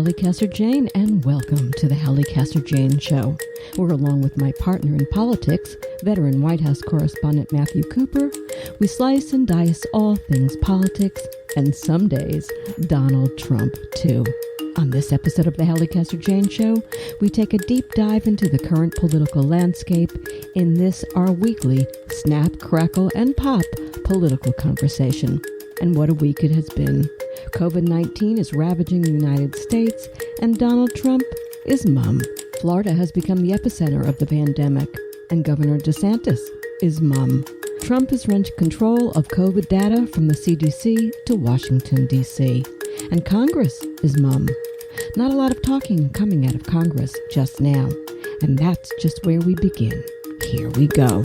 Halli Casser-Jayne, and welcome to the Halli Casser-Jayne Show, where along with my partner in politics, veteran White House correspondent Matthew Cooper, we slice and dice all things politics, and some days, Donald Trump, too. On this episode of the Halli Casser-Jayne Show, we take a deep dive into the current political landscape in this, our weekly Snap, Crackle, and Pop political conversation. And what a week it has been. COVID-19 is ravaging the United States, and Donald Trump is mum. Florida has become the epicenter of the pandemic, and Governor DeSantis is mum. Trump has wrenched control of COVID data from the CDC to Washington, D.C., and Congress is mum. Not a lot of talking coming out of Congress just now, and that's just where we begin. Here we go.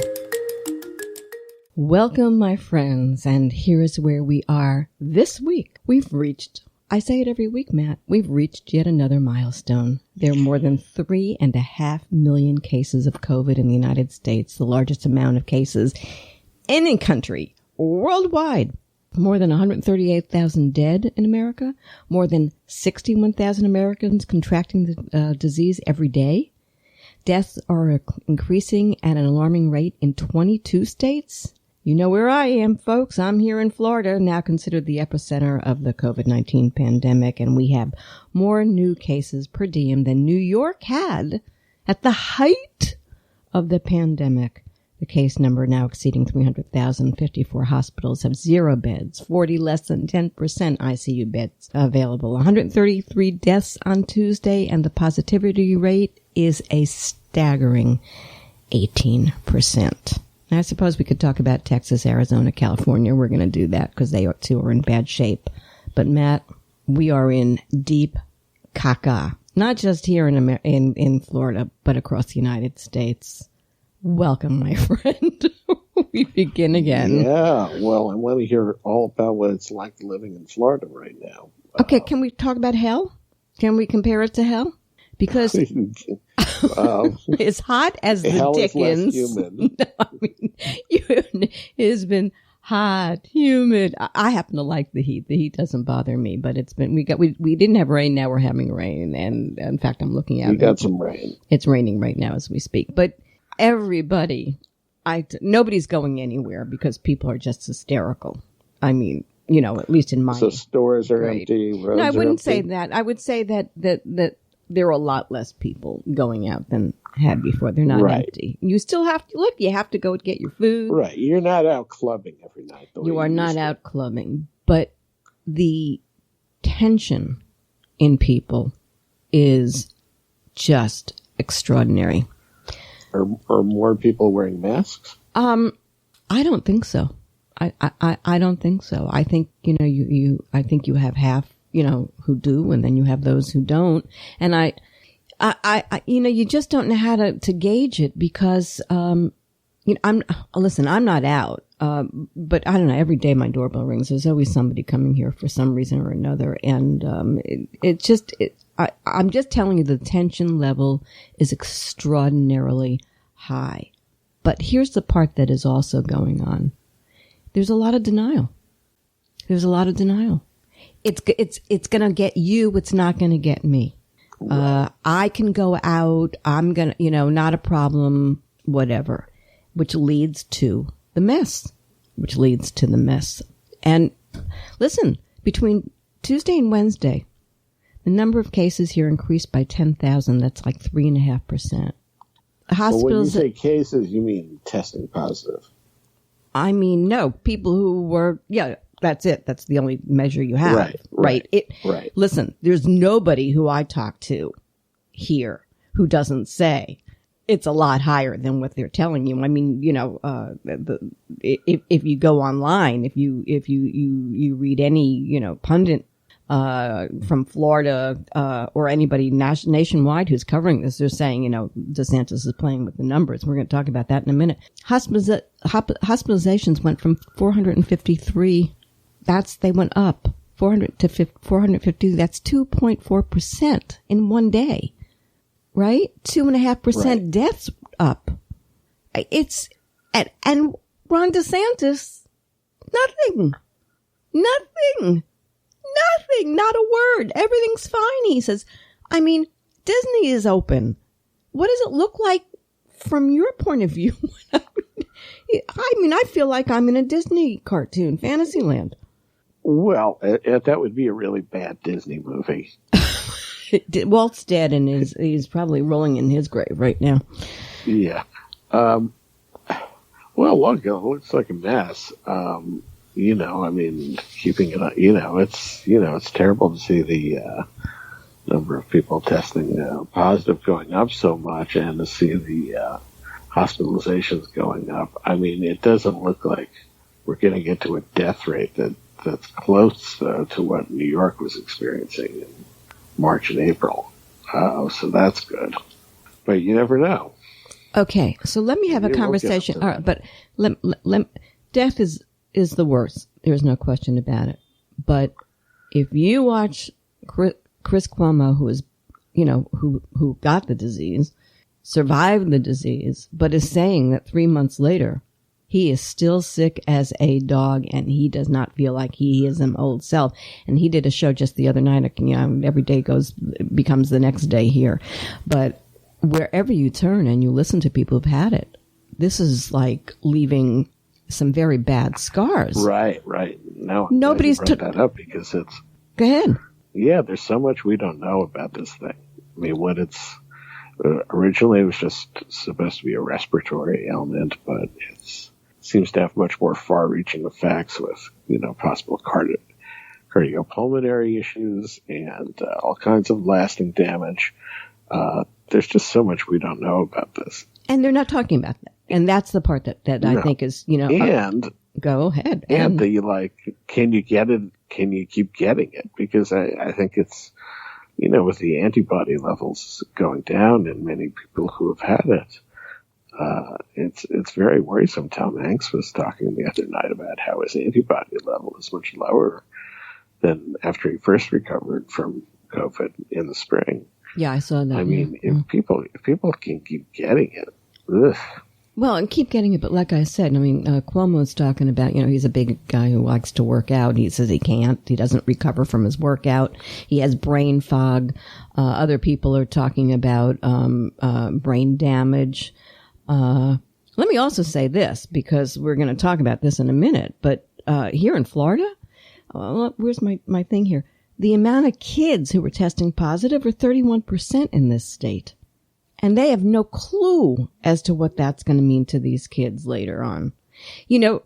Welcome, my friends, and here is where we are this week. We've reached, I say it every week, Matt, we've reached yet another milestone. There are more than 3.5 million cases of COVID in the United States, the largest amount of cases in any country worldwide. More than 138,000 dead in America, more than 61,000 Americans contracting the disease every day. Deaths are increasing at an alarming rate in 22 states. You know where I am, folks. I'm here in Florida, now considered the epicenter of the COVID-19 pandemic, and we have more new cases per diem than New York had at the height of the pandemic. The case number now exceeding 300,000. 54 hospitals have 0 beds, 40 less than 10% ICU beds available. 133 deaths on Tuesday, and the positivity rate is a staggering 18%. Now, I suppose we could talk about Texas, Arizona, California. We're going to do that because they too are in bad shape. But Matt, we are in deep caca, not just here in Florida, but across the United States. Welcome, my friend. We begin again. Yeah, well, I want to hear all about what it's like living in Florida right now. Okay, can we talk about hell? Can we compare it to hell? Because it's hot as the hell Dickens. Is less humid. No, I mean, it has been hot, humid. I happen to like the heat. The heat doesn't bother me, but it's been we didn't have rain. Now we're having rain, and in fact, I'm looking out. We got some rain. It's raining right now as we speak, but. Everybody, nobody's going anywhere because people are just hysterical. I mean, you know, at least in my So stores are grade. empty. Roads no, I wouldn't are say empty. that. I would say that there are a lot less people going out than had before. They're not Right. empty. You still have to look. You have to go get your food. Right. You're not out clubbing every night. You are not out clubbing, but the tension in people is just extraordinary. Are more people wearing masks? I don't think so. I don't think so. I think, you know, I think you have half, you know, who do, and then you have those who don't. And I you know, you just don't know how to gauge it because, you know, I'm not out. But I don't know, every day my doorbell rings. There's always somebody coming here for some reason or another. And, I'm just telling you the tension level is extraordinarily high. But here's the part that is also going on. There's a lot of denial. It's going to get you. It's not going to get me. I can go out. I'm going to, you know, not a problem, whatever, which leads to the mess. And listen, between Tuesday and Wednesday, the number of cases here increased by 10,000. That's like 3.5%. Hospitals. Well, when you say cases, you mean testing positive. I mean, no, people who were, yeah, that's it. That's the only measure you have. Right. Right. Listen, there's nobody who I talk to here who doesn't say it's a lot higher than what they're telling you. I mean, you know, if you go online, if you read any, you know, pundit from Florida or anybody nationwide who's covering this, they're saying, you know, DeSantis is playing with the numbers. We're going to talk about that in a minute. Hospitalizations went from 453. They went up 400 to 450. That's 2.4% in one day, right? 2.5% deaths up. It's and Ron DeSantis, nothing. nothing, not a word. Everything's fine, he says. I mean, Disney is open. What does it look like from your point of view? I mean, I feel like I'm in a Disney cartoon, Fantasyland. Well, that would be a really bad Disney movie. Walt's dead, and he's probably rolling in his grave right now. Yeah. Well, look, it looks like a mess. I mean, keeping it, it's terrible to see the number of people testing positive going up so much, and to see the hospitalizations going up. I mean, it doesn't look like we're going to get to a death rate that's close to what New York was experiencing in March and April. So that's good. But you never know. Okay, so let me have a conversation. All right, but death is the worst. There's no question about it. But if you watch Chris Cuomo, who is, who got the disease, survived the disease, but is saying that 3 months later, he is still sick as a dog, and he does not feel like he is an old self. And he did a show just the other night. Every day becomes the next day here. But wherever you turn and you listen to people who've had it, this is like leaving some very bad scars. Right. No, nobody's brought that up because it's. Go ahead. Yeah, there's so much we don't know about this thing. I mean, when it's originally it was just supposed to be a respiratory ailment, but it seems to have much more far-reaching effects with possible cardiopulmonary issues and all kinds of lasting damage. There's just so much we don't know about this. And they're not talking about that. And that's the part that I think is, And go ahead. And can you get it? Can you keep getting it? Because I think it's, with the antibody levels going down in many people who have had it, it's very worrisome. Tom Hanks was talking the other night about how his antibody level is much lower than after he first recovered from COVID in the spring. Yeah, I saw that. I mean, if people can keep getting it, ugh. Well, and keep getting it, but like I said, I mean, Cuomo's talking about, he's a big guy who likes to work out. He says he can't. He doesn't recover from his workout. He has brain fog. Other people are talking about brain damage. Let me also say this, because we're going to talk about this in a minute, but here in Florida, where's my thing here? The amount of kids who were testing positive are 31% in this state. And they have no clue as to what that's going to mean to these kids later on. There's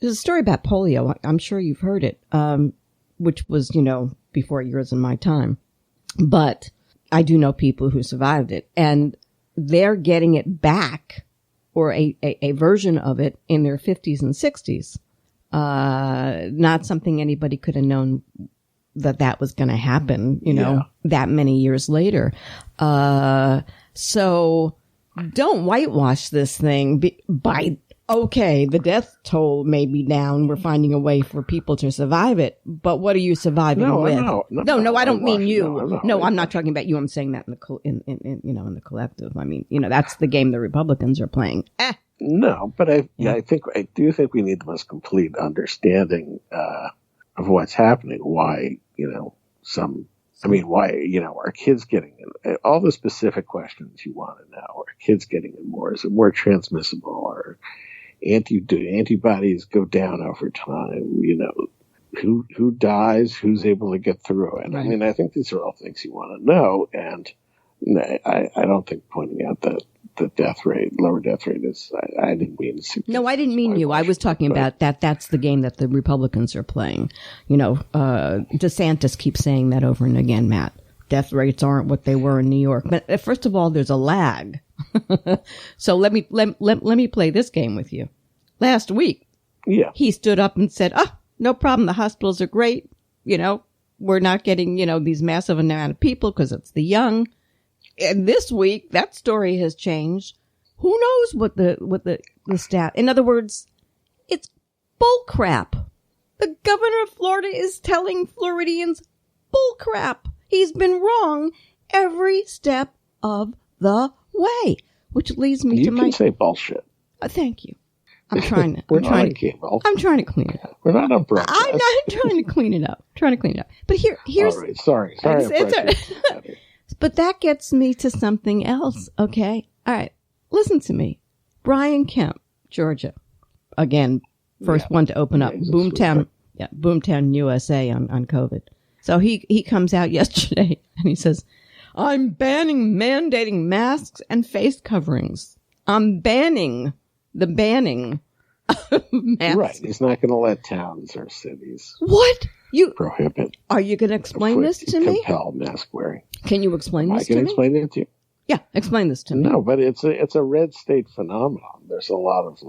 a story about polio. I'm sure you've heard it, which was, before yours and my time. But I do know people who survived it. And they're getting it back, or a version of it, in their 50s and 60s. Not something anybody could have known that was going to happen, that many years later. So don't whitewash this thing by, okay, the death toll may be down. We're finding a way for people to survive it. But what are you surviving with? No, I don't mean you. No, I'm not talking about you. I'm saying that in the collective. I mean, that's the game the Republicans are playing. No, but I do think we need the most complete understanding of what's happening. Why, why, are kids getting it? All the specific questions you want to know. Are kids getting it more? Is it more transmissible? Or do antibodies go down over time? Who dies? Who's able to get through it? Right. I mean, I think these are all things you want to know. And I don't think pointing out that the lower death rate is, I didn't mean to. No, I didn't mean you. I was talking about that. That's the game that the Republicans are playing. DeSantis keeps saying that over and again, Matt. Death rates aren't what they were in New York. But first of all, there's a lag. So let me play this game with you. Last week, he stood up and said, no problem. The hospitals are great. We're not getting, these massive amount of people because it's the young. And this week, that story has changed. Who knows what the stat? In other words, it's bull crap. The governor of Florida is telling Floridians bull crap. He's been wrong every step of the way, which leads me to my. You can say bullshit. Thank you. I'm trying to. We're not on cable. I'm trying to clean it up. We're not on broadcast. I'm not trying to clean it up. But here's. All right. Sorry. But that gets me to something else. Okay. All right. Listen to me. Brian Kemp, Georgia. Again, first one to open up. Boomtown. Yeah. Boomtown, USA on COVID. So he comes out yesterday and he says, I'm mandating masks and face coverings. I'm banning the banning of masks. Right. He's not going to let towns or cities prohibit. Are you going to explain this to me? Compel mask wearing. Can you explain this to me? I can explain it to you. Yeah, explain this to me. No, but it's a red state phenomenon. There's a lot of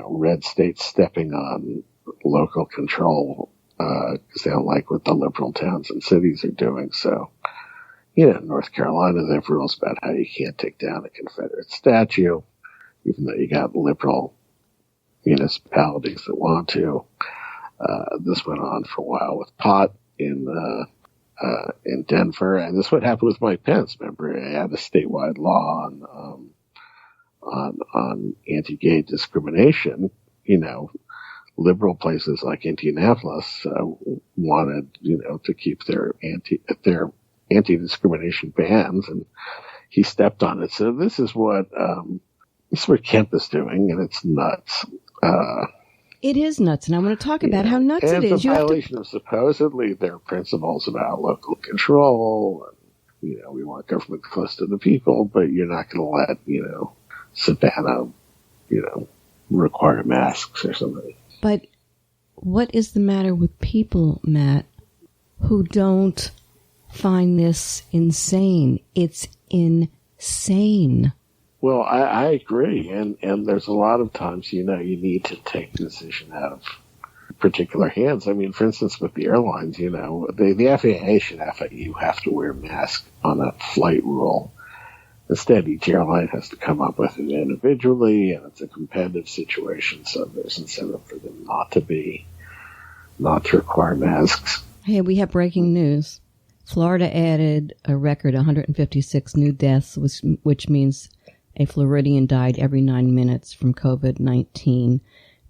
red states stepping on local control because they don't like what the liberal towns and cities are doing. So, North Carolina, they have rules about how you can't take down a Confederate statue, even though you got liberal municipalities that want to. This went on for a while with pot in Denver, and this is what happened with Mike Pence. Remember, he had a statewide law on anti-gay discrimination. Liberal places like Indianapolis wanted to keep their anti-discrimination bans, and he stepped on it. So this is what Kemp is doing, and it's nuts. It is nuts, and I want to talk about how nuts it is. It's a violation of supposedly their principles about local control. And, we want government close to the people, but you're not going to let, Savannah, require masks or something. But what is the matter with people, Matt, who don't find this insane? It's insane. Well, I agree, and there's a lot of times, you need to take the decision out of particular hands. I mean, for instance, with the airlines, the FAA should have to wear masks on a flight rule. Instead, each airline has to come up with it individually, and it's a competitive situation, so there's incentive for them not to require masks. Hey, we have breaking news. Florida added a record 156 new deaths, which means a Floridian died every 9 minutes from COVID-19,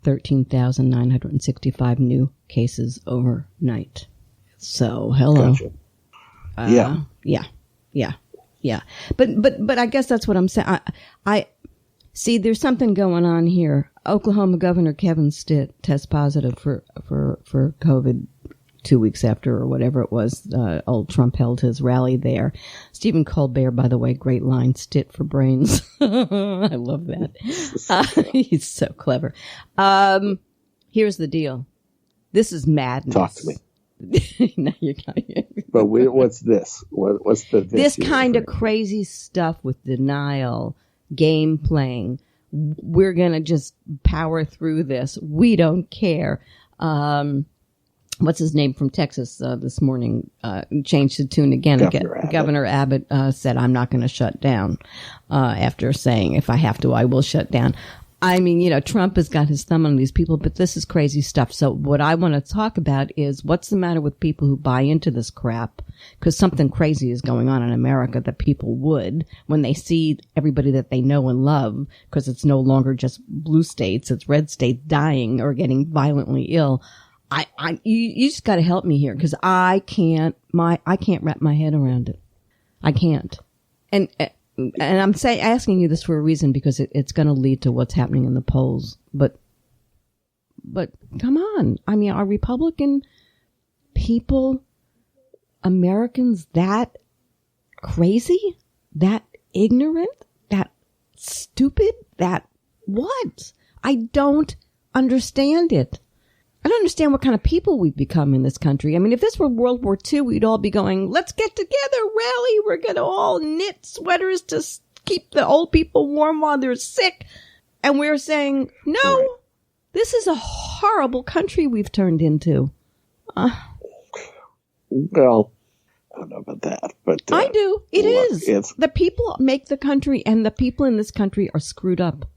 13,965 new cases overnight. So, hello. Gotcha. Yeah. But I guess that's what I'm saying. I see there's something going on here. Oklahoma Governor Kevin Stitt tests positive for COVID 2 weeks after, or whatever it was, old Trump held his rally there. Stephen Colbert, by the way, great line, Stitt for brains. I love that. He's so clever. Here's the deal. This is madness. Talk to me. No, you're not. But what's this? What's this kind of crazy stuff with denial, game playing? We're going to just power through this. We don't care. What's his name from Texas this morning changed the tune again. Governor Abbott said, I'm not going to shut down after saying, if I have to, I will shut down. I mean, Trump has got his thumb on these people, but this is crazy stuff. So what I want to talk about is what's the matter with people who buy into this crap? Because something crazy is going on in America that people would when they see everybody that they know and love, because it's no longer just blue states, it's red states dying or getting violently ill. You just got to help me here, because I can't wrap my head around it. I can't. And I'm asking you this for a reason, because it's going to lead to what's happening in the polls. But come on. I mean, are Republican people, Americans, that crazy? That ignorant? That stupid? That what? I don't understand it. I don't understand what kind of people we've become in this country. I mean, if this were World War II, we'd all be going, let's get together, rally. We're going to all knit sweaters to keep the old people warm while they're sick. And we're saying, no, this is a horrible country we've turned into. Well, I don't know about that, but I do. It is. The people make the country, and the people in this country are screwed up.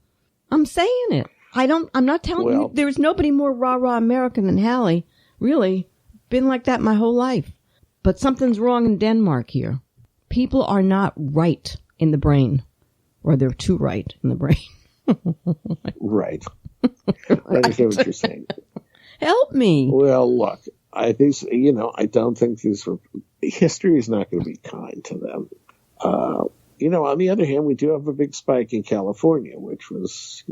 I'm saying it. I'm not telling you, there's nobody more rah-rah American than Halli. Really. Been like that my whole life. But something's wrong in Denmark here. People are not right in the brain. Or they're too right in the brain. Right. I understand what you're saying. Help me. Well, look, I think, I don't think history is not going to be kind to them. On the other hand, we do have a big spike in California, which was,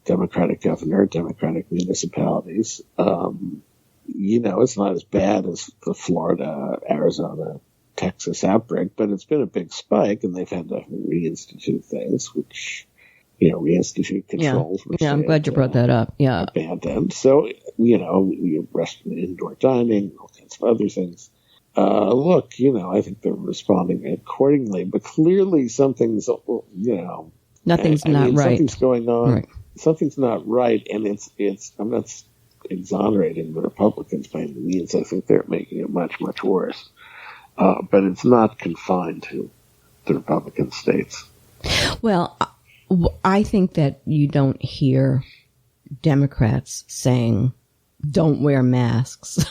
Democratic governor, Democratic municipalities. It's not as bad as the Florida, Arizona, Texas outbreak, but it's been a big spike, and they've had to reinstitute things, which, reinstitute controls. Yeah, I'm glad you brought that up. Yeah. Abandoned. So, we arrested indoor dining, all kinds of other things. Look, I think they're responding accordingly, but clearly something's, nothing's not right. Something's going on. Right. Something's not right, and it's. I'm not exonerating the Republicans by any means. I think they're making it much, much worse. But it's not confined to the Republican states. Well, I think that you don't hear Democrats saying, "Don't wear masks."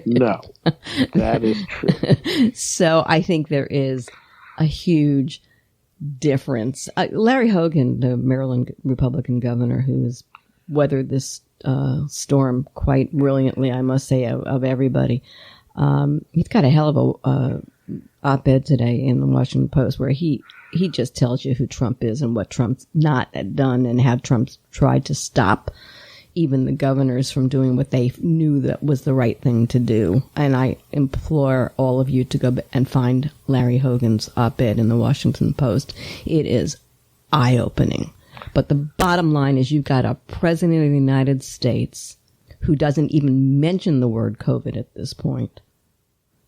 No, that is true. So I think there is a huge difference. Larry Hogan, the Maryland Republican governor, who has weathered this storm quite brilliantly, I must say, of everybody, he's got a hell of a op-ed today in the Washington Post where he just tells you who Trump is and what Trump's not done and how Trump's tried to stop even the governors from doing what they knew that was the right thing to do. And I implore all of you to go and find Larry Hogan's op-ed in the Washington Post. It is eye-opening. But the bottom line is you've got a president of the United States who doesn't even mention the word COVID at this point,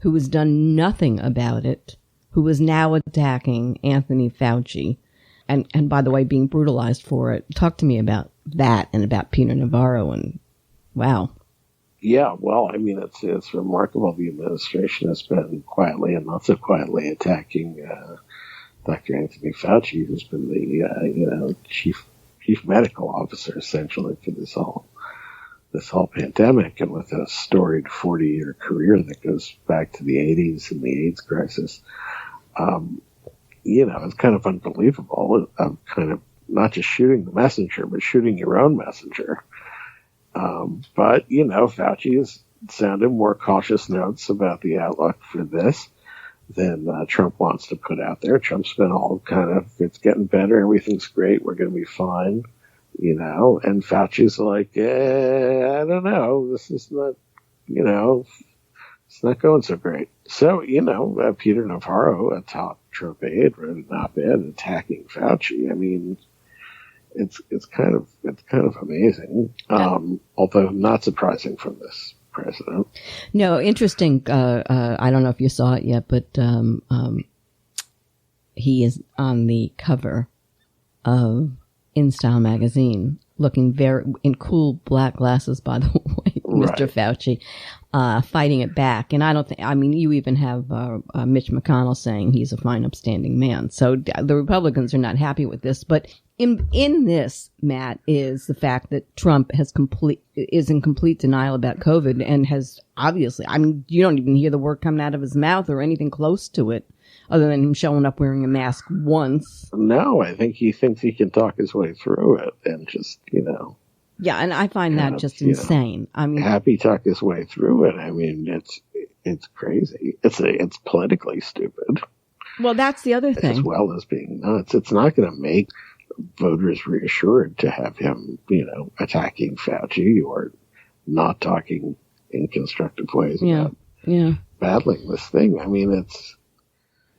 who has done nothing about it, who is now attacking Anthony Fauci, and by the way, being brutalized for it. Talk to me about that and about Peter Navarro, and wow. Yeah, well, I mean, it's remarkable. The administration has been quietly and not so quietly attacking Dr. Anthony Fauci, who's been the chief medical officer essentially for this whole pandemic, and with a storied 40-year career that goes back to the 80s and the AIDS crisis. It's kind of unbelievable. Kind of not just shooting the messenger, but shooting your own messenger. But Fauci has sounded more cautious notes about the outlook for this than Trump wants to put out there. Trump's been all kind of, it's getting better, everything's great, we're going to be fine, and Fauci's like, I don't know, this is not, it's not going so great. So, Peter Navarro, a top Trump aide, wrote an op-ed attacking Fauci. I mean, it's kind of amazing, although not surprising from this president. No, interesting. I don't know if you saw it yet, but he is on the cover of InStyle magazine, looking very in cool black glasses, by the way, Mr. Fauci, fighting it back. And you even have Mitch McConnell saying he's a fine, upstanding man. So the Republicans are not happy with this. But in this, Matt, is the fact that Trump is in complete denial about COVID and has obviously, you don't even hear the word coming out of his mouth or anything close to it, other than him showing up wearing a mask once. No, I think he thinks he can talk his way through it and just, Yeah, and I find that just insane. Happy talk his way through it. I mean, it's crazy. It's politically stupid. Well, that's the other thing. As well as being nuts. It's not going to make voters reassured to have him, attacking Fauci or not talking in constructive ways about battling this thing. I mean, it's,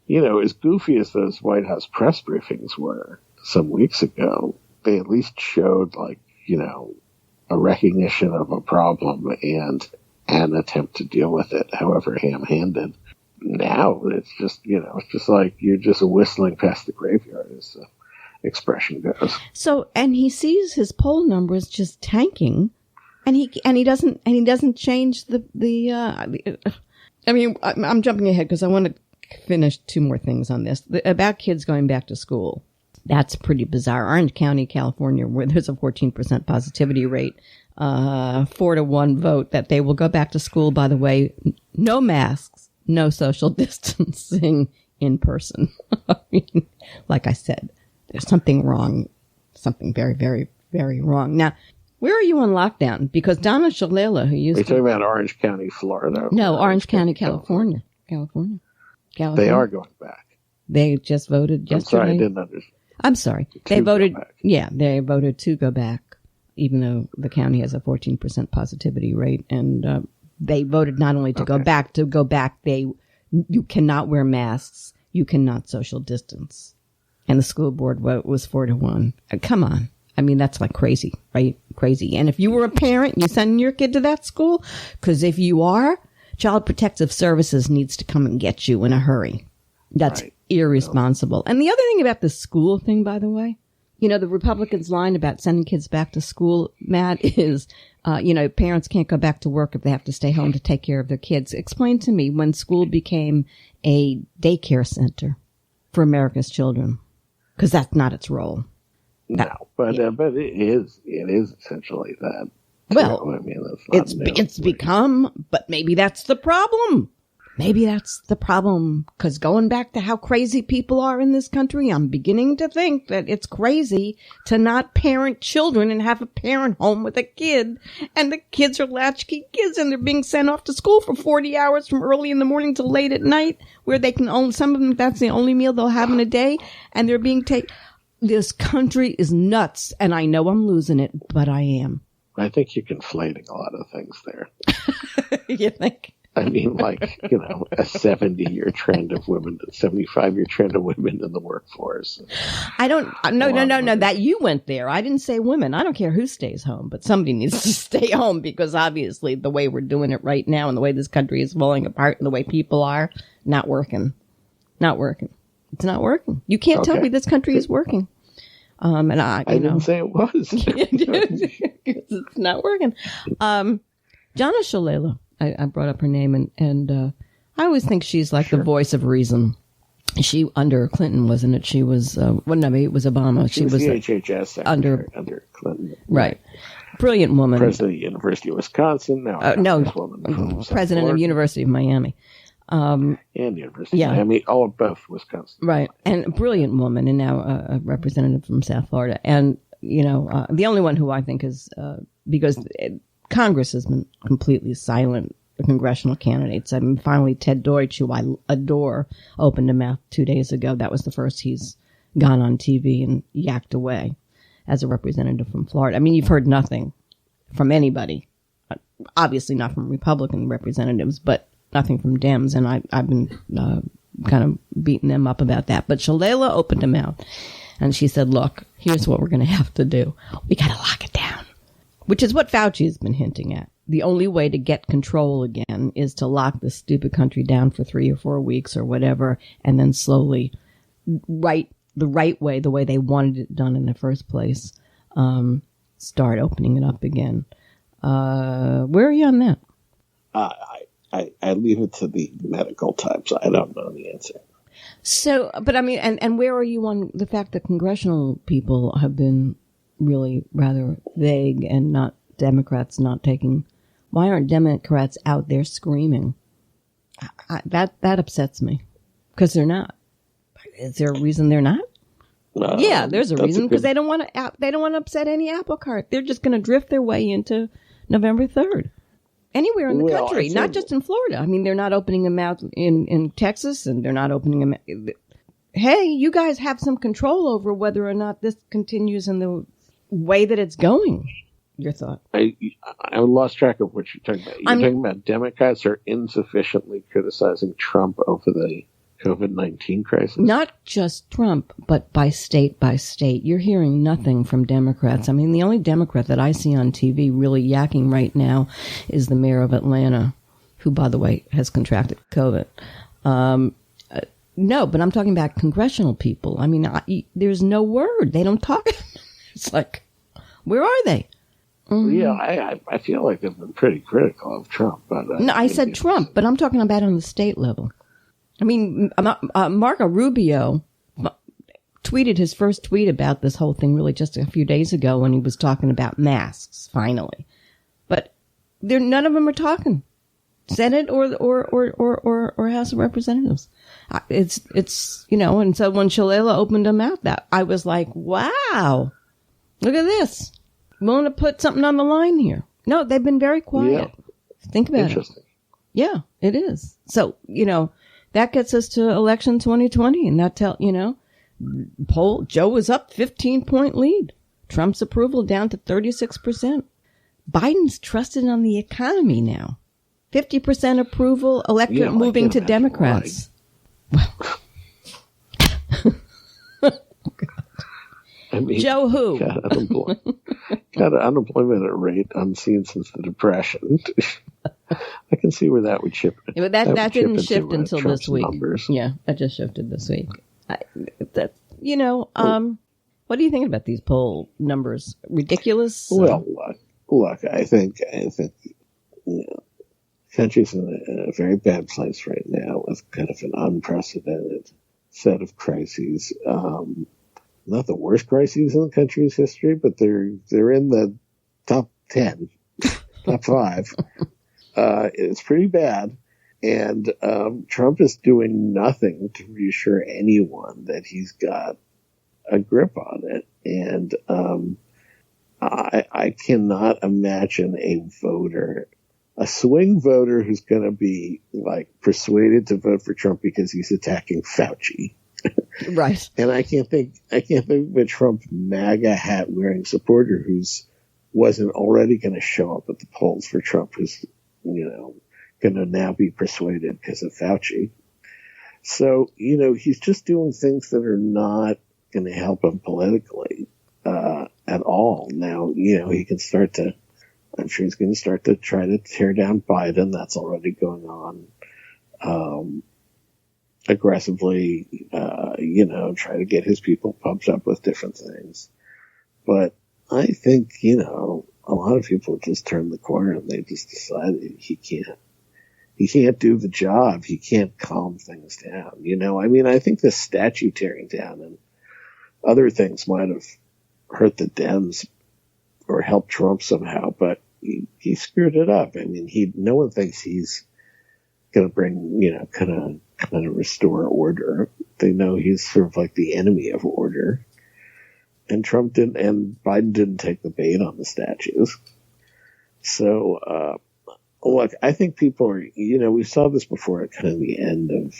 as goofy as those White House press briefings were some weeks ago, they at least showed a recognition of a problem and an attempt to deal with it, however ham-handed. Now it's just, it's just like you're just whistling past the graveyard, as the expression goes. So, and he sees his poll numbers just tanking, and he doesn't change I'm jumping ahead because I want to finish two more things on this about kids going back to school. That's pretty bizarre. Orange County, California, where there's a 14% positivity rate, 4-1 vote that they will go back to school, by the way, no masks, no social distancing in person. Like I said, there's something wrong something very, very, very wrong. Now, where are you on lockdown? Because Donna Shalala, who used to... Are you talking about Orange County, Florida? No, Orange County, California. California. They are going back. They just voted yesterday. I'm sorry, I didn't understand. I'm sorry. They voted, they voted to go back, even though the county has a 14% positivity rate. And they voted not only to go back, you cannot wear masks, you cannot social distance. And the school board vote was 4-1. Come on. I mean, that's like crazy, right? Crazy. And if you were a parent, you sending your kid to that school? Because if you are, Child Protective Services needs to come and get you in a hurry. That's irresponsible. And the other thing about the school thing, by the way, you know, the Republicans' line about sending kids back to school, Matt, is, parents can't go back to work if they have to stay home to take care of their kids. Explain to me when school became a daycare center for America's children, because that's not its role. No, but it is essentially that. Well, I mean, that's not it's become, but maybe that's the problem. Maybe that's the problem, because going back to how crazy people are in this country, I'm beginning to think that it's crazy to not parent children and have a parent home with a kid, and the kids are latchkey kids, and they're being sent off to school for 40 hours from early in the morning till late at night, where they can own, some of them, that's the only meal they'll have in a day, and they're being taken. This country is nuts, and I know I'm losing it, but I am. I think you're conflating a lot of things there. You think? I mean, like, a 70-year trend of women, 75-year trend of women in the workforce. No, that you went there. I didn't say women. I don't care who stays home, but somebody needs to stay home, because obviously the way we're doing it right now and the way this country is falling apart and the way people are, not working. Not working. It's not working. You can't tell me this country is working. And I didn't say it was. It's not working. Jana Shalala, I brought up her name, and I always think she's like the voice of reason. She, under Clinton, wasn't it? She was, it was Obama. She was the HHS under Clinton. Right. Brilliant woman. President of the University of Wisconsin. President of University of Miami. And University of Miami, both Wisconsin. Right. And a brilliant woman, and now a representative from South Florida. And, the only one who I think is, because Congress has been completely silent, the congressional candidates. I mean, finally, Ted Deutsch, who I adore, opened a mouth 2 days ago. That was the first he's gone on TV and yacked away as a representative from Florida. I mean, you've heard nothing from anybody, obviously not from Republican representatives, but nothing from Dems, and I've been kind of beating them up about that. But Shalala opened her mouth, and she said, look, here's what we're going to have to do. We got to lock it down, which is what Fauci has been hinting at. The only way to get control again is to lock this stupid country down for 3 or 4 weeks or whatever, and then slowly, the right way, the way they wanted it done in the first place, start opening it up again. Where are you on that? I leave it to the medical types. I don't know the answer. So, but I mean, and where are you on the fact that congressional people have been really rather vague and not Democrats not taking? Why aren't Democrats out there screaming? That upsets me, because they're not. Is there a reason they're not? Yeah, there's a reason, because they don't want to upset any apple cart. They're just going to drift their way into November 3rd. Anywhere in the country, not just in Florida. I mean, they're not opening them out in Texas, and they're not opening them. Hey, you guys have some control over whether or not this continues in the way that it's going. Your thought? I lost track of what you're talking about. You're talking about Democrats are insufficiently criticizing Trump over the COVID-19 crisis? Not just Trump, but by state. You're hearing nothing from Democrats. I mean, the only Democrat that I see on TV really yakking right now is the mayor of Atlanta, who, by the way, has contracted COVID. No, but I'm talking about congressional people. I mean, there's no word. They don't talk. It's like, where are they? Mm-hmm. Yeah, I feel like they've been pretty critical of Trump. But no, I said Trump, but I'm talking about on the state level. I mean, Marco Rubio tweeted his first tweet about this whole thing really just a few days ago when he was talking about masks, finally. But none of them are talking. Senate or House of Representatives. It's and so when Shalala opened her mouth, that I was like, wow, Look at this. Want to put something on the line here. No, they've been very quiet. Yeah. Think about Interesting. it. Yeah, it is. So, that gets us to election 2020. And that poll, Joe is up 15-point lead. Trump's approval down to 36%. Biden's trusted on the economy now. 50% approval, electorate moving to Democrats. Well, I mean, Joe who? Got an unemployment rate unseen since the Depression. I can see where that would shift. Yeah, but that didn't shift until Trump's this week. Numbers. Yeah, that just shifted this week. What do you think about these poll numbers? Ridiculous? Well, look, I think country's in a very bad place right now with kind of an unprecedented set of crises. Not the worst crises in the country's history, but they're in the top 10, top 5. It's pretty bad. And Trump is doing nothing to reassure anyone that he's got a grip on it. And I cannot imagine a swing voter who's going to be persuaded to vote for Trump because he's attacking Fauci. Right. And I can't think of a Trump MAGA hat wearing supporter who's wasn't already going to show up at the polls for Trump, who's, going to now be persuaded because of Fauci. So, he's just doing things that are not going to help him politically at all. Now, he can I'm sure he's going to start to try to tear down Biden. That's already going on. Aggressively, try to get his people pumped up with different things. But I think, a lot of people just turned the corner and they just decided he can't do the job. He can't calm things down. I think the statue tearing down and other things might have hurt the Dems or helped Trump somehow, but he screwed it up. No one thinks he's going to bring, kind of restore order. They know he's sort of like the enemy of order. And Trump didn't, and Biden didn't take the bait on the statues. So, look, I think people are, we saw this before at kind of the end of,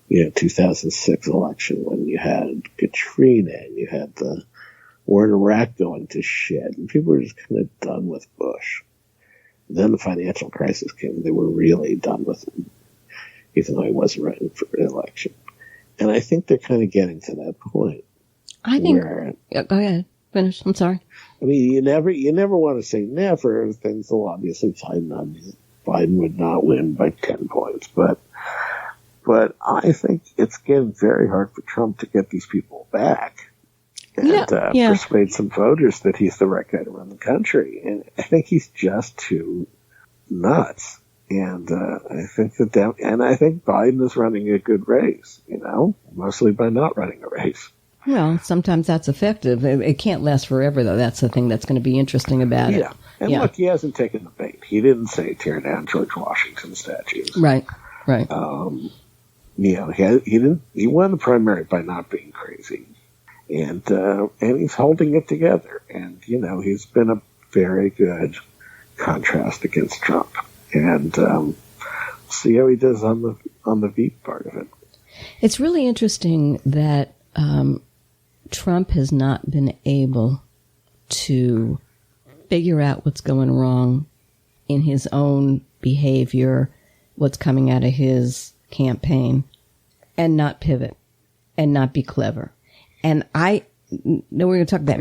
2006 election when you had Katrina and you had the war in Iraq going to shit, and people were just kind of done with Bush. And then the financial crisis came, they were really done with him, even though he wasn't running for re-election. And I think they're kind of getting to that point. I think. Go ahead. Finish. I'm sorry. You never want to say never. Things will obviously tighten up. Biden would not win by 10 points, but I think it's getting very hard for Trump to get these people back and persuade some voters that he's the right guy to run the country. And I think he's just too nuts. And I think I think Biden is running a good race, mostly by not running a race. Well, sometimes that's effective. It can't last forever, though. That's the thing that's going to be interesing about it. Yeah. And look, he hasn't taken the bait. He didn't say tear down George Washington statues. Right. He didn't. He won the primary by not being crazy, and he's holding it together. And he's been a very good contrast against Trump. And see how he does on the Veep part of it. It's really interesting that Trump has not been able to figure out what's going wrong in his own behavior, what's coming out of his campaign, and not pivot and not be clever. And we're going to talk about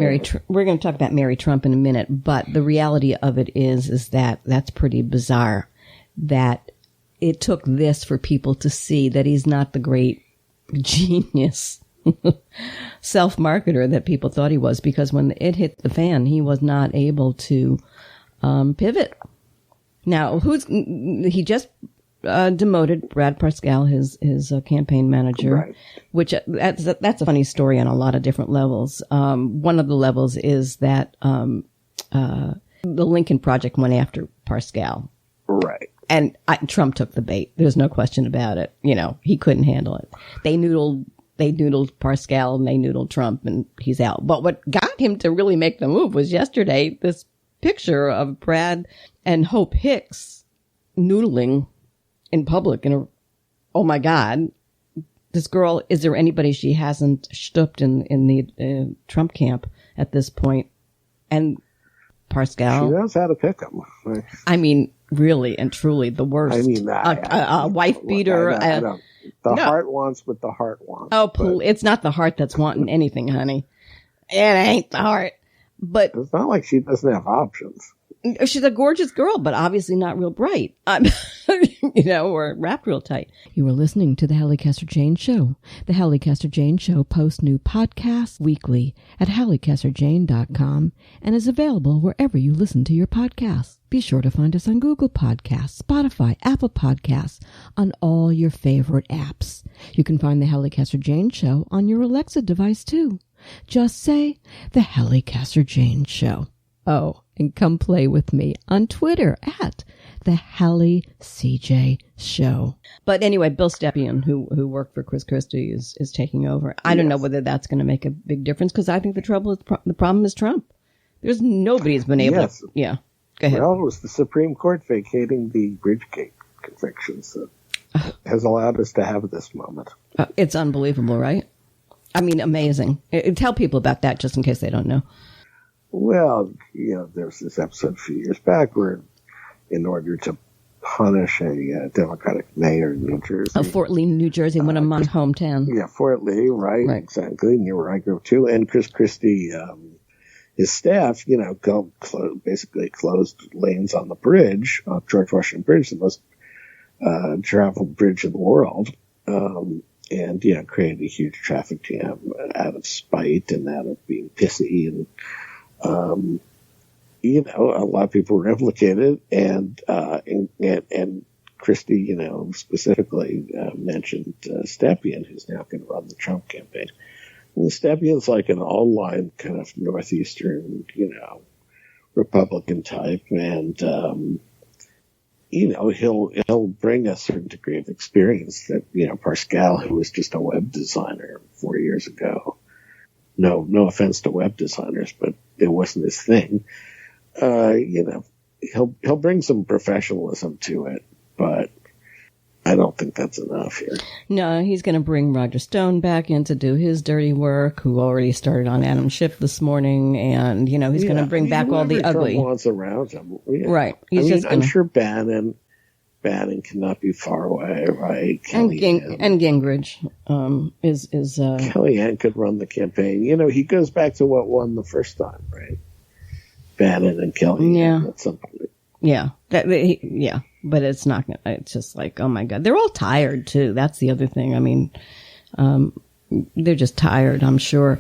Mary Trump in a minute, but the reality of it is that that's pretty bizarre that it took this for people to see that he's not the great genius self-marketer that people thought he was, because when it hit the fan, he was not able to pivot. Now, he just demoted Brad Parscale, his campaign manager, right. Which that's a funny story on a lot of different levels. One of the levels is that the Lincoln Project went after Parscale, right? And Trump took the bait. There's no question about it. He couldn't handle it. They noodled they noodled Pascal and they noodled Trump and he's out. But what got him to really make the move was yesterday, this picture of Brad and Hope Hicks noodling in public. And oh my God, this girl, is there anybody she hasn't stooped in the Trump camp at this point? And Pascal. She knows how to pick them. I mean, really and truly the worst. I mean, a wife beater. The heart wants what the heart wants. Oh, it's not the heart that's wanting anything, honey. It ain't the heart. But it's not like she doesn't have options. She's a gorgeous girl, but obviously not real bright. Or wrapped real tight. You are listening to the Halli Casser-Jayne Show. The Halli Casser-Jayne Show posts new podcasts weekly at hallicasserjayne.com and is available wherever you listen to your podcasts. Be sure to find us on Google Podcasts, Spotify, Apple Podcasts, on all your favorite apps. You can find the Halli Casser-Jayne Show on your Alexa device, too. Just say, the Halli Casser-Jayne Show. Oh, and come play with me on Twitter at the Halli CJ Show. But anyway, Bill Stepien, who worked for Chris Christie, is taking over. I don't know whether that's going to make a big difference, because I think the problem is Trump. There's nobody's been able to. Yeah, go ahead. Well, it was the Supreme Court vacating the Bridgegate convictions that has allowed us to have this moment. It's unbelievable, right? I mean, amazing. Tell people about that just in case they don't know. Well, there was this episode a few years back where, in order to punish a Democratic mayor in New Jersey. Oh, Fort Lee, New Jersey, one of my hometown. Yeah, Fort Lee, right, exactly, near where I grew up too. And Chris Christie, his staff, basically closed lanes on the bridge, George Washington Bridge, the most traveled bridge in the world. And created a huge traffic jam out of spite and out of being pissy, and a lot of people were implicated, and Christie, specifically mentioned Stepien, who's now going to run the Trump campaign. And Stepien's like an all-line kind of northeastern, Republican type, and he'll bring a certain degree of experience that, Pascal, who was just a web designer 4 years ago. No offense to web designers, but it wasn't his thing. He'll bring some professionalism to it, but I don't think that's enough here. No, he's going to bring Roger Stone back in to do his dirty work, who already started on Adam Schiff this morning, and he's going to bring back all the ugly. Trump wants around him, right? I'm sure Bannon cannot be far away, right? And Gingrich is Kellyanne could run the campaign. He goes back to what won the first time, right? Bannon and Kellyanne at some point. Yeah, but it's not. It's just like, oh my God, they're all tired too. That's the other thing. I mean, they're just tired, I'm sure.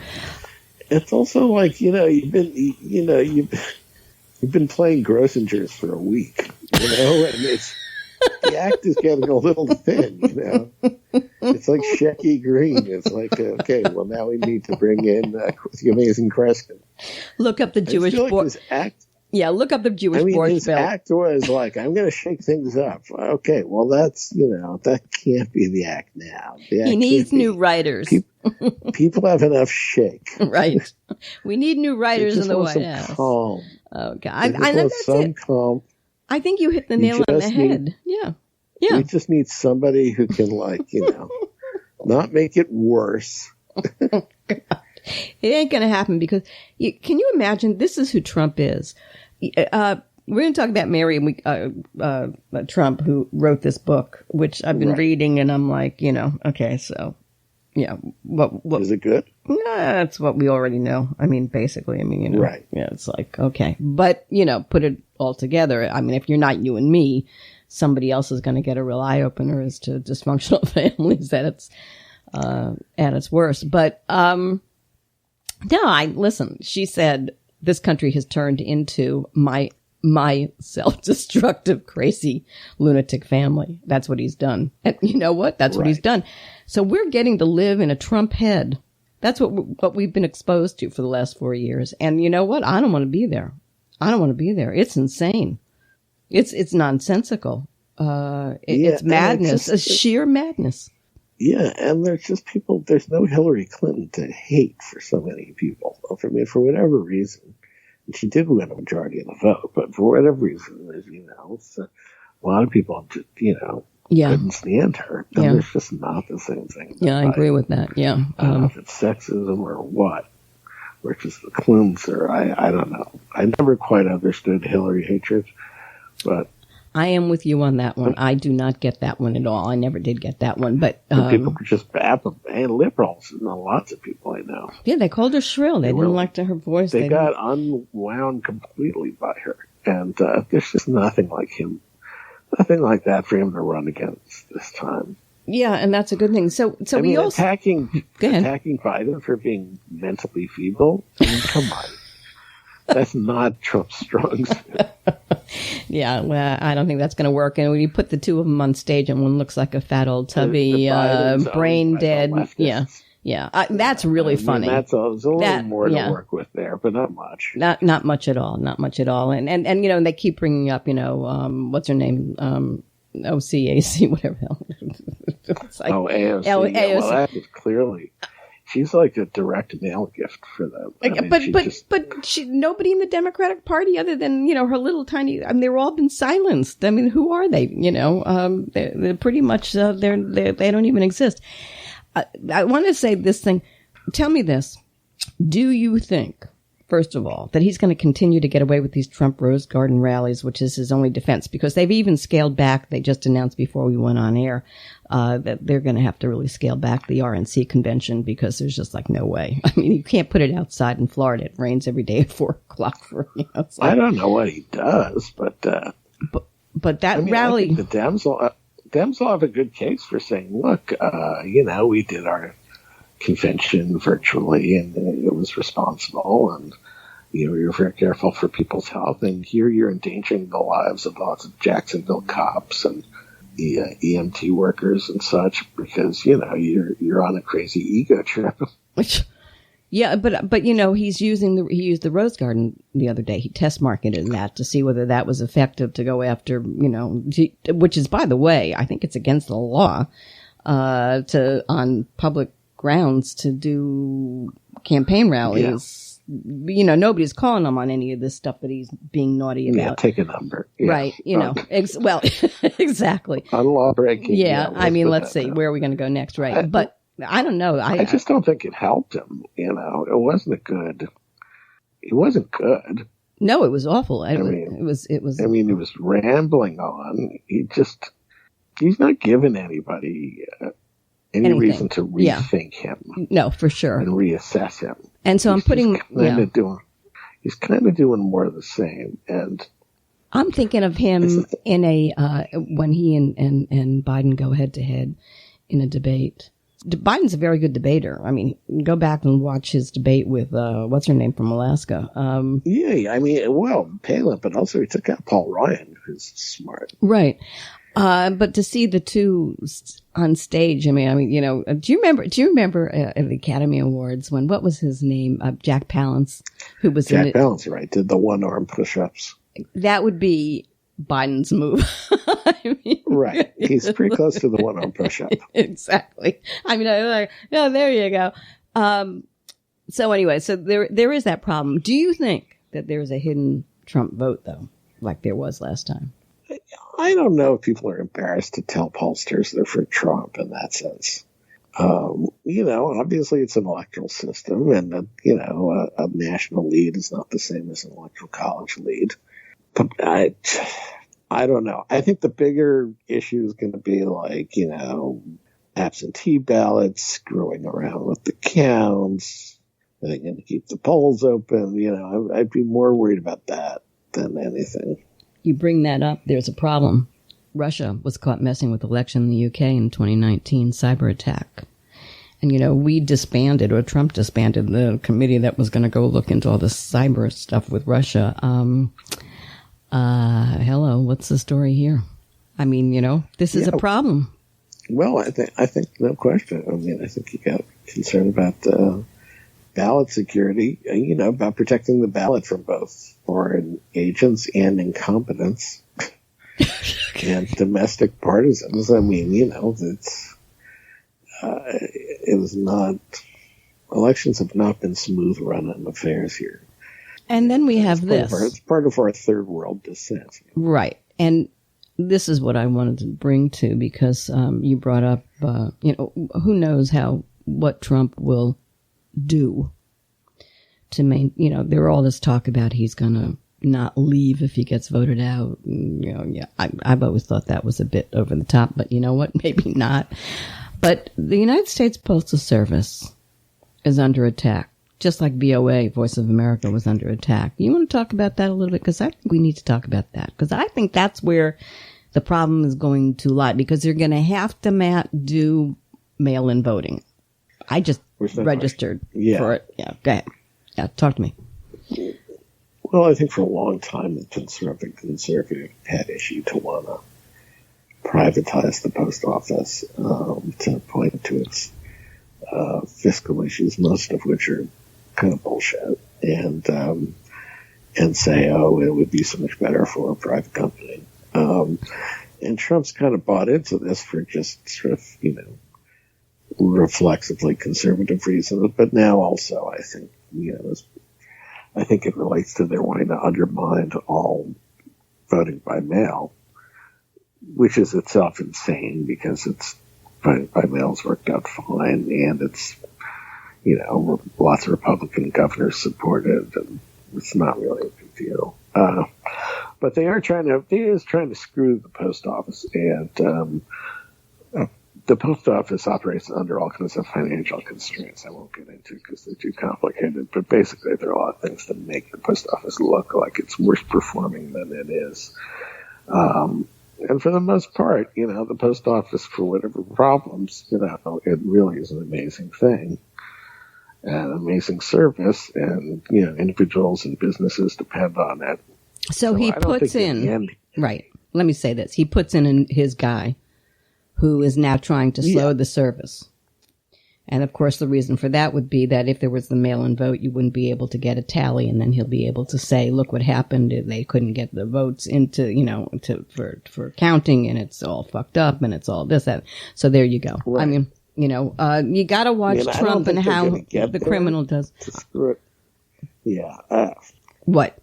It's also like you've been playing Grossinger's for a week, and it's. The act is getting a little thin, It's like Shecky Green. It's like, okay, well, now we need to bring in the amazing Kreskin. Look up the Jewish board. Yeah, look up the Jewish board. His act was like, I'm going to shake things up. Okay, well, that's, that can't be the act now. He needs new writers. People have enough shake. Right. We need new writers in the White House. Calm. Oh, God. I know that's it. Calm. I think you hit the nail on the head. Yeah. We just need somebody who can, not make it worse. It ain't going to happen because can you imagine? This is who Trump is. We're going to talk about Mary Trump, who wrote this book, which I've been reading, and I'm like, okay, so yeah, what is it good? That's what we already know. I mean, basically, right? Yeah, it's like, okay, but put it all together. I mean, if you're not you and me, somebody else is going to get a real eye opener as to dysfunctional families at its worst. But no, listen. She said this country has turned into my self-destructive, crazy, lunatic family. That's what he's done. And you know what? That's what he's done. So we're getting to live in a Trump head. That's what we've been exposed to for the last 4 years. And you know what? I don't want to be there. It's insane. It's nonsensical. It's madness. It's sheer madness. Yeah, and there's just people, there's no Hillary Clinton to hate for so many people. I mean, for whatever reason, and she did win a majority of the vote, but for whatever reason, as you know, a lot of people just, couldn't stand her. And there's just not the same thing. Yeah, I agree with that. Yeah. I don't know if it's sexism or what, or just the Clintons, or I don't know. I never quite understood Hillary hatred, but I am with you on that one. I do not get that one at all. I never did get that one. But people were just bad, and liberals, and lots of people I know. Yeah, they called her shrill. They didn't like her voice. They got unwound completely by her. And there's just nothing like that for him to run against this time. Yeah, and that's a good thing. So we also attacking Biden for being mentally feeble. I mean, come on. That's not Trump's strong suit. Yeah, well, I don't think that's going to work. And when you put the two of them on stage, and one looks like a fat old tubby, brain dead. Yeah. That's really funny. There's a little more to work with there, but not much. Not much at all. Not much at all. And they keep bringing up, what's her name? OCAC, whatever the hell. It's like, AOC. AOC. Well, that is clearly. She's like a direct mail gift for them. But nobody in the Democratic Party other than, her little tiny, they're all been silenced. I mean, who are they? They're pretty much, they don't even exist. I want to say this thing. Tell me this. Do you think, first of all, that he's going to continue to get away with these Trump Rose Garden rallies, which is his only defense? Because they've even scaled back. They just announced before we went on air that they're going to have to really scale back the RNC convention because there's just like no way. I mean, you can't put it outside in Florida. It rains every day at 4:00. I don't know what he does, but that rally, I think the Dems will have a good case for saying, look, we did our convention virtually and it was responsible, and you're very careful for people's health, and here you're endangering the lives of lots of Jacksonville cops and EMT workers and such because you're on a crazy ego trip. Yeah, but he used the Rose Garden the other day. He test marketed that to see whether that was effective to go after, which is, by the way, I think it's against the law on public grounds to do campaign rallies. Yeah. Nobody's calling him on any of this stuff that he's being naughty about. Yeah, take a number. Yeah. Right. Well, exactly. On law breaking. Yeah. Let's see. Where are we going to go next? Right. But I don't know. I just don't think it helped him. It wasn't good. It wasn't good. No, it was awful. It was. He was rambling on. He's not giving anybody any reason to rethink him. No, for sure. And reassess him. And so he's kind of doing more of the same. And I'm thinking of him in when he and Biden go head to head in a debate. Biden's a very good debater. I mean, go back and watch his debate with, what's her name from Alaska? Palin, but also he took out Paul Ryan, who's smart. Right. But to see the two on stage, do you remember at the Academy Awards when, what was his name? Jack Palance, who was Palance, right, did the one-arm push-ups. That would be Biden's move. Right. He's pretty close to the one-arm push-up. Exactly. I was like, oh, there you go. So anyway, so there is that problem. Do you think that there's a hidden Trump vote, though, like there was last time? I don't know if people are embarrassed to tell pollsters they're for Trump in that sense. Obviously it's an electoral system, and a national lead is not the same as an electoral college lead. But I don't know. I think the bigger issue is going to be absentee ballots, screwing around with the counts. Are they going to keep the polls open? I'd be more worried about that than anything. You bring that up, there's a problem. Russia was caught messing with the election in the UK in 2019, cyber attack. And, we disbanded, or Trump disbanded, the committee that was going to go look into all the cyber stuff with Russia. Hello, what's the story here? This is a problem. Well, I think no question. I think you got concerned about ballot security, about protecting the ballot from both foreign agents and incompetence and domestic partisans. it was not. Elections have not been smooth running affairs here. And then we have this. It's part of our third world descent. Right. And this is what I wanted to bring to, because you brought up, who knows what Trump will do to there all this talk about he's going to not leave if he gets voted out. I've always thought that was a bit over the top, but you know what? Maybe not. But the United States Postal Service is under attack, just like VOA, Voice of America, was under attack. You want to talk about that a little bit? Because I think we need to talk about that, because I think that's where the problem is going to lie, because they're going to have to, do mail-in voting. I just registered for it. Yeah, go ahead. Yeah, talk to me. Well, I think for a long time it's been sort of a conservative pet issue to want to privatize the post office, to point to its fiscal issues, most of which are kind of bullshit, and say, oh, it would be so much better for a private company. And Trump's kind of bought into this for just sort of, reflexively conservative reasons. But now also, I think, I think it relates to their wanting to undermine all voting by mail, which is itself insane, because voting by mail's worked out fine, and it's, lots of Republican governors support it, and it's not really a big deal. But they are trying to screw the post office, and the post office operates under all kinds of financial constraints I won't get into because they're too complicated, but basically there are a lot of things that make the post office look like it's worse performing than it is. And for the most part, the post office, for whatever problems, it really is an amazing thing, an amazing service, and, individuals and businesses depend on it. So he puts in, right, let me say this, he puts in his guy who is now trying to slow the service. And of course, the reason for that would be that if there was the mail-in vote, you wouldn't be able to get a tally, and then he'll be able to say, look what happened. They couldn't get the votes into, for counting, and it's all fucked up, and it's all this, that. So there you go. Right. I mean, you got to watch Trump and how the criminal does. To screw it. Yeah. What?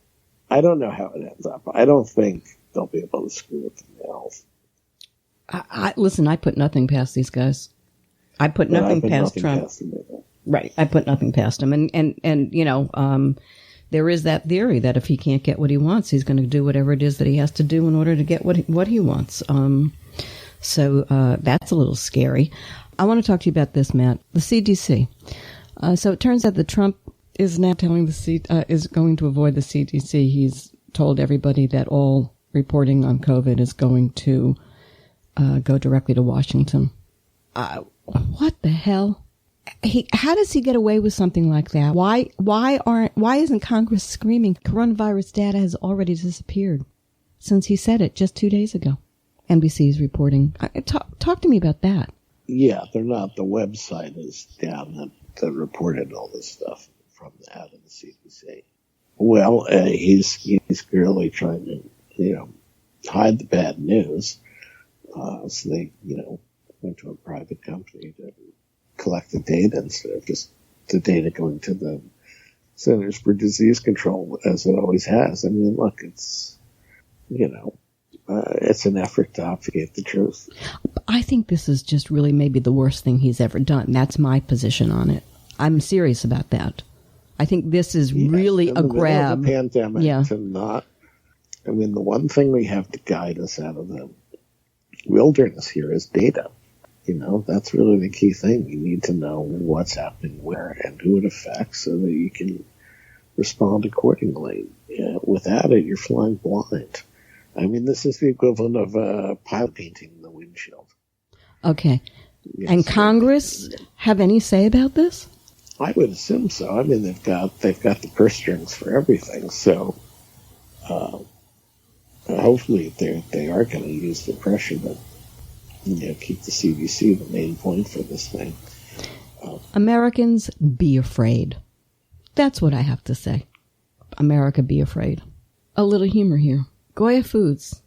I don't know how it ends up. I don't think they'll be able to screw with the mails. Listen, I put nothing past these guys. I put nothing past Trump. Right. I put nothing past him. And there is that theory that if he can't get what he wants, he's going to do whatever it is that he has to do in order to get what he wants. So that's a little scary. I want to talk to you about this, Matt. The CDC. So it turns out that Trump is now telling is going to avoid the CDC. He's told everybody that all reporting on COVID is going to go directly to Washington. What the hell? How does he get away with something like that? Why isn't Congress screaming coronavirus data has already disappeared since he said it just 2 days ago? NBC is reporting. Talk to me about that. Yeah, they're not. The website is down that reported all this stuff from out of the CDC. Well, he's clearly trying to, hide the bad news. So they, went to a private company to collect the data instead of just the data going to the Centers for Disease Control, as it always has. I mean, look, it's, it's an effort to obfuscate the truth. I think this is just really maybe the worst thing he's ever done. That's my position on it. I'm serious about that. I think this is really a grab. In the pandemic to not, the one thing we have to guide us out of the wilderness here is data. That's really the key thing. You need to know what's happening where and who it affects so that you can respond accordingly. Without it, you're flying blind. This is the equivalent of pilot painting the windshield. Okay. Yes. And Congress have any say about this? I would assume so. They've got the purse strings for everything. So hopefully they are going to use the pressure to keep the CDC the main point for this thing. Americans, be afraid. That's what I have to say. America, be afraid. A little humor here. Goya Foods.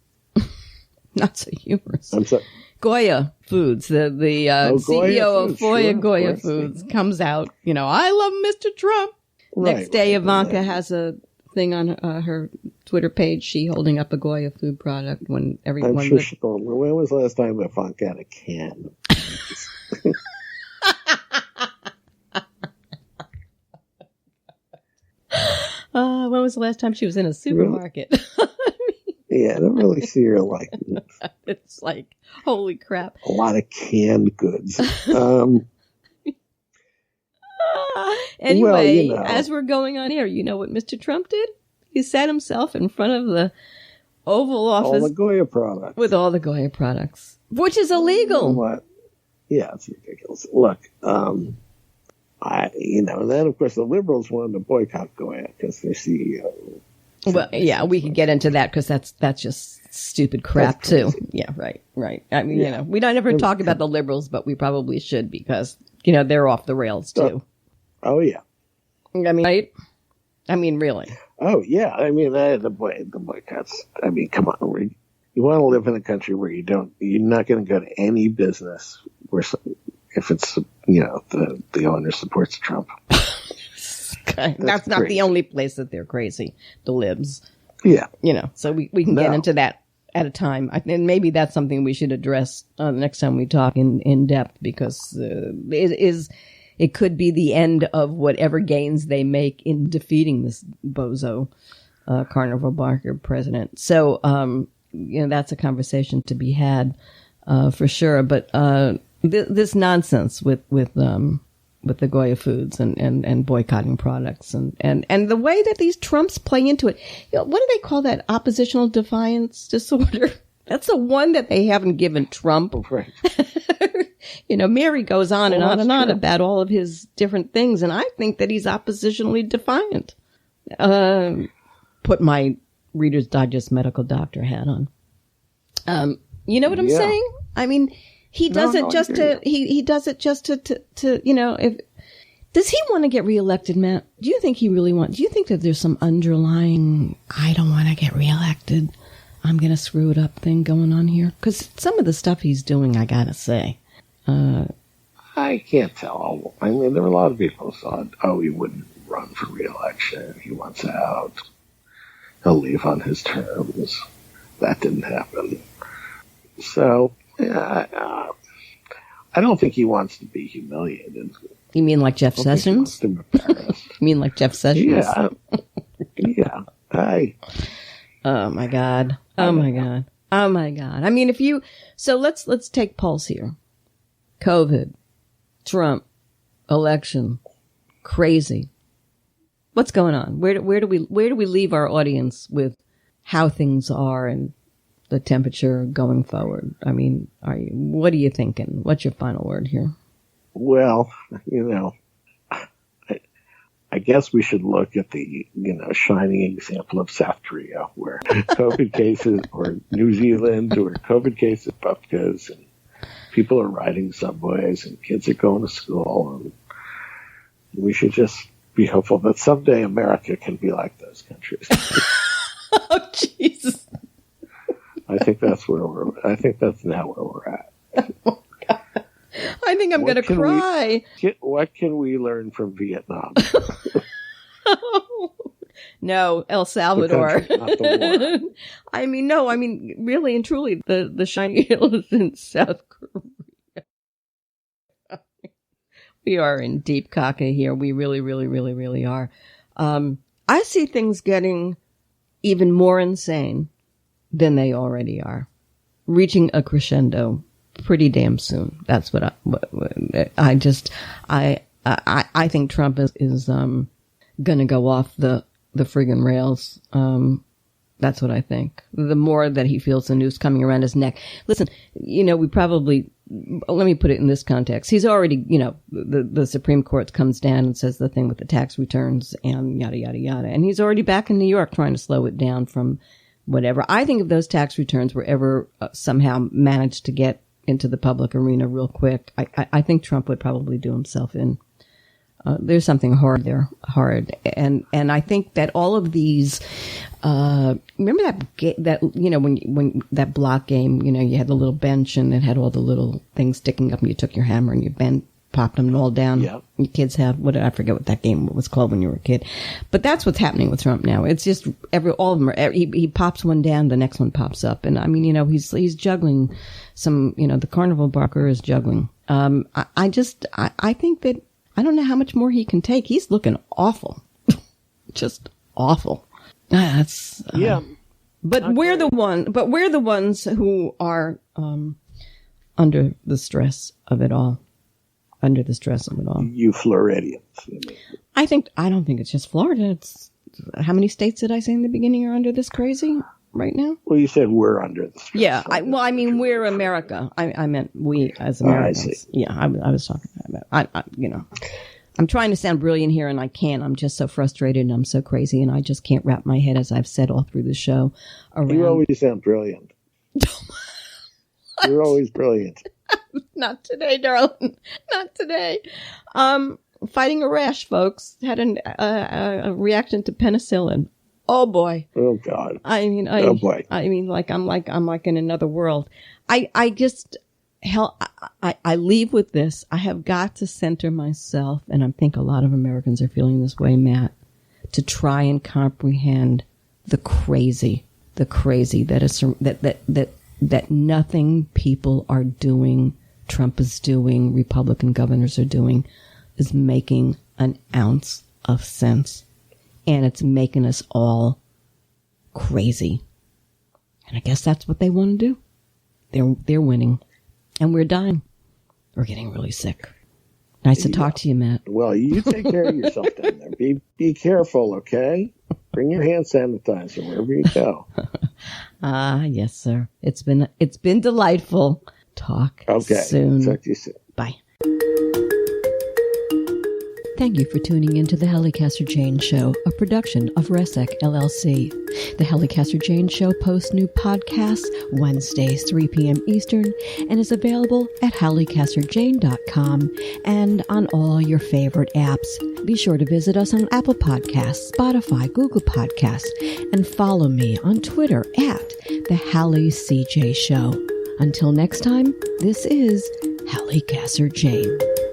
Not so humorous. I'm sorry. Goya Foods, the CEO of Goya Foods comes out, I love Mr. Trump. Next day, Ivanka has a thing on her Twitter page, she holding up a Goya food product when everyone... I'm sure she told me, when was the last time Ivanka had a can? When was the last time she was in a supermarket? Yeah, I don't really see her like... It's like, holy crap. A lot of canned goods. Anyway, as we're going on here, you know what Mr. Trump did? He sat himself in front of the Oval Office. All the Goya products. With all the Goya products. Which is illegal. What? Yeah, it's ridiculous. Look, then of course the liberals wanted to boycott Goya because their CEO... Well, yeah, we could get into that because that's just stupid crap too. Yeah, right. I mean, we don't ever talk about the liberals, but we probably should because, they're off the rails too. Oh yeah. I mean, right? I mean, really. Oh yeah. I mean, the boycotts. I mean, come on. You want to live in a country where you're not going to go to any business where if it's, the owner supports Trump. That's not the only place that they're crazy, the libs. Yeah. So we can get into that at a time. And maybe that's something we should address the next time we talk in depth because it could be the end of whatever gains they make in defeating this bozo carnival barker president. So, that's a conversation to be had for sure. But this nonsense with the Goya Foods and boycotting products and the way that these Trumps play into it. What do they call that? Oppositional defiance disorder? That's the one that they haven't given Trump. Right. Mary goes on and on and on about all of his different things, and I think that he's oppositionally defiant. Put my Reader's Digest medical doctor hat on. You know what I'm saying? I mean, he does it just to, he does it just to, does he want to get reelected, Matt? Do you think he really wants, do you think that there's some underlying, I don't want to get reelected, I'm going to screw it up thing going on here? Because some of the stuff he's doing, I got to say. I can't tell. I mean, there were a lot of people who thought, he wouldn't run for reelection. He wants out. He'll leave on his terms. That didn't happen. So, I don't think he wants to be humiliated. You mean like Jeff Sessions? You mean like Jeff Sessions? Yeah. Oh my God. I mean, so let's take pulse here. COVID, Trump, election, crazy. What's going on? Where do we leave our audience with how things are and the temperature going forward? I mean, what are you thinking? What's your final word here? Well, I guess we should look at the, shining example of South Korea, where COVID cases, or New Zealand, where COVID cases bupkas, and people are riding subways, and kids are going to school, and we should just be hopeful that someday America can be like those countries. Oh, Jesus. I think that's now where we're at. Oh, God. I think I'm going to cry. What can we learn from Vietnam? No, El Salvador. The country, not the war. I mean, really and truly, the shiny hill is in South Korea. We are in deep caca here. We really, really, really, really are. I see things getting even more insane than they already are, reaching a crescendo pretty damn soon. That's what I think Trump is going to go off the friggin' rails. That's what I think. The more that he feels the noose coming around his neck. Listen, we probably, let me put it in this context. He's already, the Supreme Court comes down and says the thing with the tax returns and yada, yada, yada. And he's already back in New York trying to slow it down from whatever. I think if those tax returns were ever somehow managed to get into the public arena real quick, I think Trump would probably do himself in. There's something hard there, and I think that all of these. Remember that when that block game, you had the little bench and it had all the little things sticking up, and you took your hammer and you popped them all down. Yeah. Your kids have I forget what that game was called when you were a kid, but that's what's happening with Trump now. It's just all of them he pops one down, the next one pops up, and I mean he's juggling some. The carnival barker is juggling. I think that I don't know how much more he can take. He's looking awful, just awful. That's yeah. But we're the ones who are under the stress of it all. Under the stress of it all. You Floridians. I don't think it's just Florida. It's how many states did I say in the beginning are under this crazy right now? Well, you said we're under the stress. Yeah. I mean we're America. I meant we as Americans. I see. Yeah. I was talking about. I'm trying to sound brilliant here, and I can't. I'm just so frustrated, and I'm so crazy, and I just can't wrap my head, as I've said all through the show. You always sound brilliant. You're always brilliant. Not today, darling. Not today. Fighting a rash, folks. Had a reaction to penicillin. Oh boy. Oh God. Oh boy. I mean, I'm like in another world. I leave with this. I have got to center myself, and I think a lot of Americans are feeling this way, Matt, to try and comprehend the crazy that is that nothing people are doing, Trump is doing, Republican governors are doing, is making an ounce of sense, and it's making us all crazy. And I guess that's what they want to do. They're winning. And we're dying. We're getting really sick. Nice to talk to you, Matt. Well, you take care of yourself down there. Be careful, okay? Bring your hand sanitizer wherever you go. Yes, sir. It's been delightful. Talk soon. Talk to you soon. Bye. Thank you for tuning in to the Halli Casser-Jayne Show, a production of Resec LLC. The Halli Casser-Jayne Show posts new podcasts Wednesdays, 3 p.m. Eastern, and is available at hallicasserjayne.com and on all your favorite apps. Be sure to visit us on Apple Podcasts, Spotify, Google Podcasts, and follow me on Twitter at the Halli CJ Show. Until next time, this is Halli Casser-Jayne.